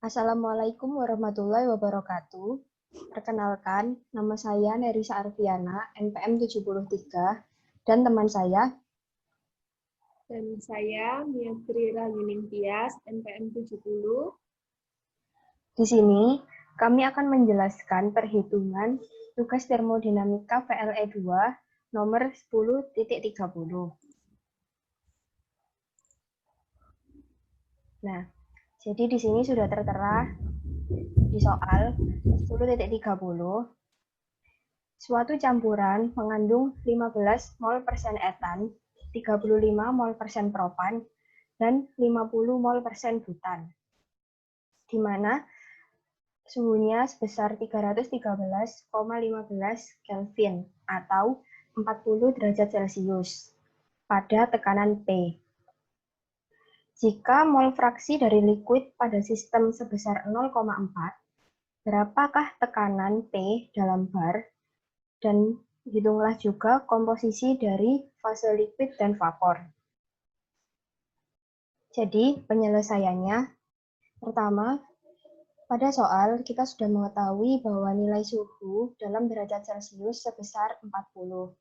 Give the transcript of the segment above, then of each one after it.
Assalamualaikum warahmatullahi wabarakatuh. Perkenalkan, nama saya Nerisa Arfiana, NPM 73, dan teman saya. Dan saya Miatri Rajuning Tias, NPM 70. Di sini, kami akan menjelaskan perhitungan tugas termodinamika VLE 2 nomor 10.30. Nah, jadi di sini sudah tertera di soal 10.30. Suatu campuran mengandung 15 mol persen etan, 35 mol persen propan, dan 50 mol persen butan, di mana suhunya sebesar 313,15 Kelvin atau 40 derajat Celcius pada tekanan P. Jika mol fraksi dari liquid pada sistem sebesar 0,4, berapakah tekanan P dalam bar? Dan hitunglah juga komposisi dari fase liquid dan vapor. Jadi penyelesaiannya, pertama, pada soal kita sudah mengetahui bahwa nilai suhu dalam derajat Celcius sebesar 40.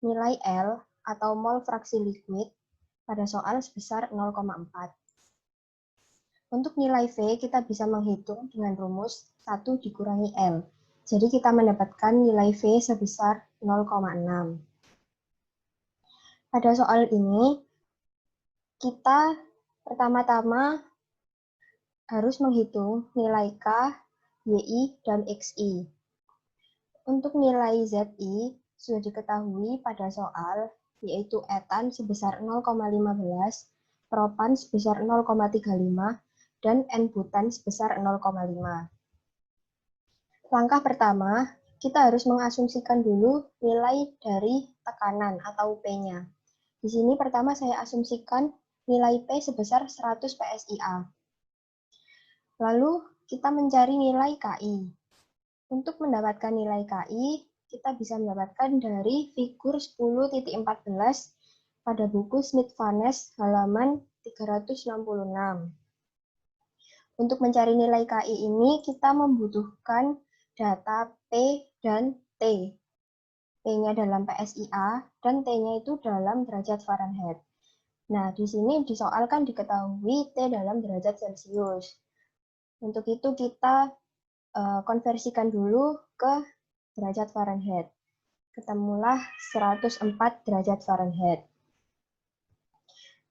Nilai L atau mol fraksi liquid pada soal sebesar 0,4. Untuk nilai V kita bisa menghitung dengan rumus 1 dikurangi L. Jadi kita mendapatkan nilai V sebesar 0,6. Pada soal ini, kita pertama-tama harus menghitung nilai K, YI, dan XI. Untuk nilai ZI sudah diketahui pada soal, yaitu etan sebesar 0,15, propan sebesar 0,35, dan N-butan sebesar 0,5. Langkah pertama, kita harus mengasumsikan dulu nilai dari tekanan atau P-nya. Di sini pertama saya asumsikan nilai P sebesar 100 PSIA. Lalu kita mencari nilai KI. Untuk mendapatkan nilai KI, kita bisa mendapatkan dari figur 10.14 pada buku Smith-Vaness halaman 366. Untuk mencari nilai KI ini, kita membutuhkan data P dan T. P-nya dalam PSIA dan T-nya itu dalam derajat Fahrenheit. Nah, di sini disoalkan diketahui T dalam derajat Celcius. Untuk itu kita konversikan dulu ke derajat Fahrenheit. Ketemulah 104 derajat Fahrenheit.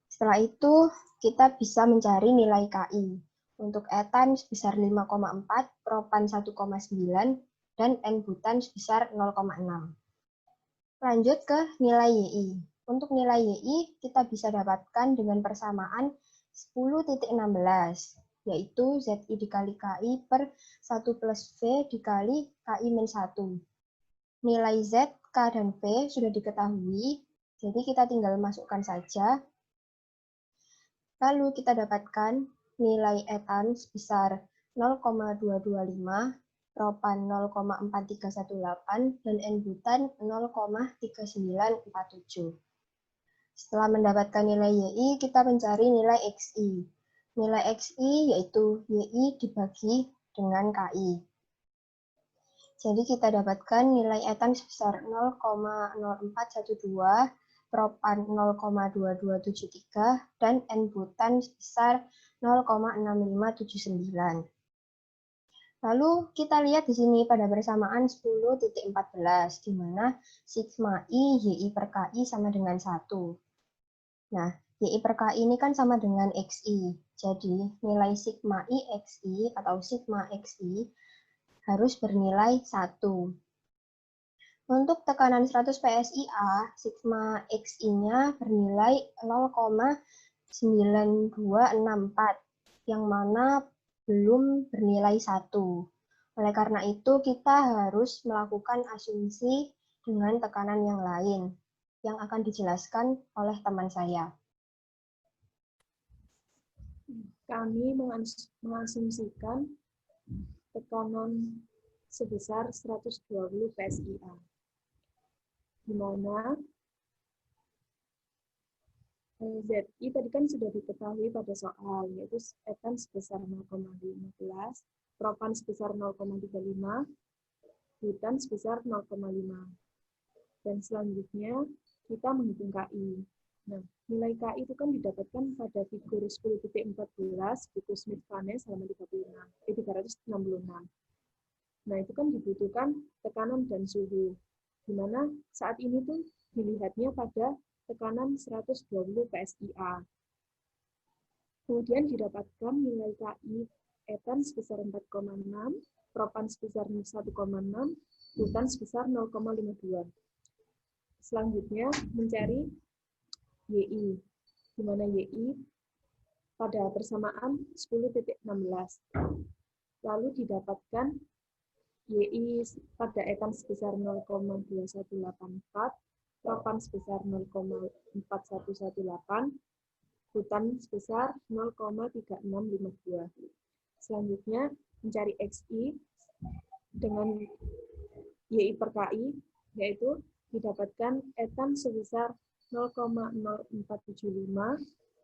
Setelah itu, kita bisa mencari nilai KI. Untuk etan sebesar 5,4, propan 1,9, dan N-butan sebesar 0,6. Lanjut ke nilai YI. Untuk nilai YI, kita bisa dapatkan dengan persamaan 10.16, yaitu ZI dikali KI per 1 plus V dikali KI-1. Nilai Z, K, dan V sudah diketahui, jadi kita tinggal masukkan saja. Lalu kita dapatkan nilai etan sebesar 0,225, propan 0,4318, dan N-butan 0,3947. Setelah mendapatkan nilai YI, kita mencari nilai XI. Nilai XI yaitu YI dibagi dengan KI. Jadi kita dapatkan nilai etan sebesar 0,0412, propan 0,2273, dan N-butan sebesar 0,6579. Lalu kita lihat di sini pada bersamaan 10.14, di mana sigma I, YI per KI sama dengan 1. Nah, YI per KI ini kan sama dengan XI. Jadi, nilai sigma I XI atau sigma XI harus bernilai 1. Untuk tekanan 100 PSIA, sigma XI-nya bernilai 0,9264, yang mana belum bernilai 1. Oleh karena itu, kita harus melakukan asumsi dengan tekanan yang lain, yang akan dijelaskan oleh teman saya. Kami mengasumsikan tekanan sebesar 120 PSIA, di mana ZI tadi kan sudah diketahui pada soal, yaitu etan sebesar 0,15, propan sebesar 0,35, butan sebesar 0,5. Dan selanjutnya kita menghitung KI. Nah, nilai KI itu kan didapatkan pada figur 10.14, buku Smith-Vanes halaman 366. Nah, itu kan dibutuhkan tekanan dan suhu. Di mana saat ini tuh dilihatnya pada tekanan 120 PSIA. Kemudian didapatkan nilai KI etan sebesar 4,6, propan sebesar 1,6, butan sebesar 0,52. Selanjutnya mencari YI, di mana YI pada persamaan 10.16. Lalu didapatkan YI pada etan sebesar 0,2184, propan sebesar 0,4118, butan sebesar 0,3652. Selanjutnya mencari XI dengan YI per KI, yaitu didapatkan etan sebesar 0,0475,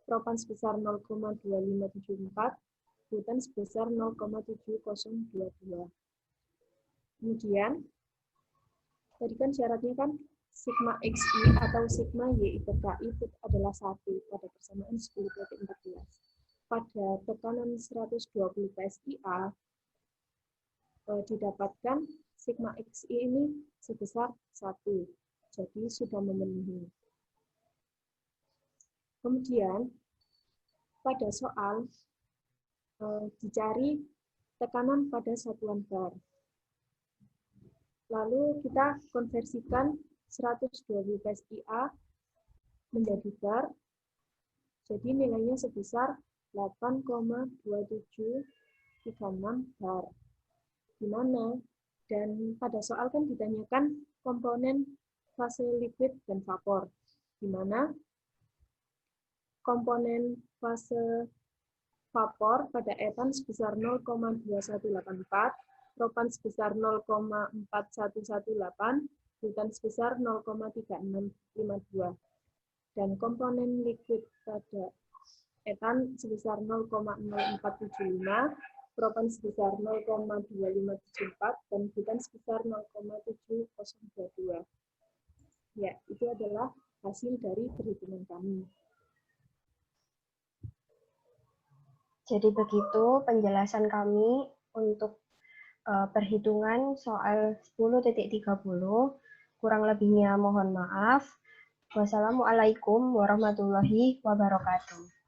propan sebesar 0,2574, butan sebesar 0,7022. Kemudian, tadi kan syaratnya kan sigma XI atau sigma YI per KI itu adalah 1 pada persamaan 10.14. Pada tekanan 120 PSIA, didapatkan sigma XI ini sebesar 1. Jadi sudah memenuhi. Kemudian, pada soal, dicari tekanan pada satuan bar. Lalu kita konversikan 120 PSIA menjadi bar, jadi nilainya sebesar 8,2736 bar. Di mana? Dan pada soal kan ditanyakan komponen fase liquid dan vapor, di mana komponen fase vapor pada etan sebesar 0,2184, propan sebesar 0,4118, butan sebesar 0,3652. Dan komponen liquid pada etan sebesar 0,0475, propan sebesar 0,2574, dan butan sebesar 0,7022. Ya, itu adalah hasil dari perhitungan kami. Jadi begitu penjelasan kami untuk perhitungan soal 10.30. Kurang lebihnya mohon maaf. Wassalamualaikum warahmatullahi wabarakatuh.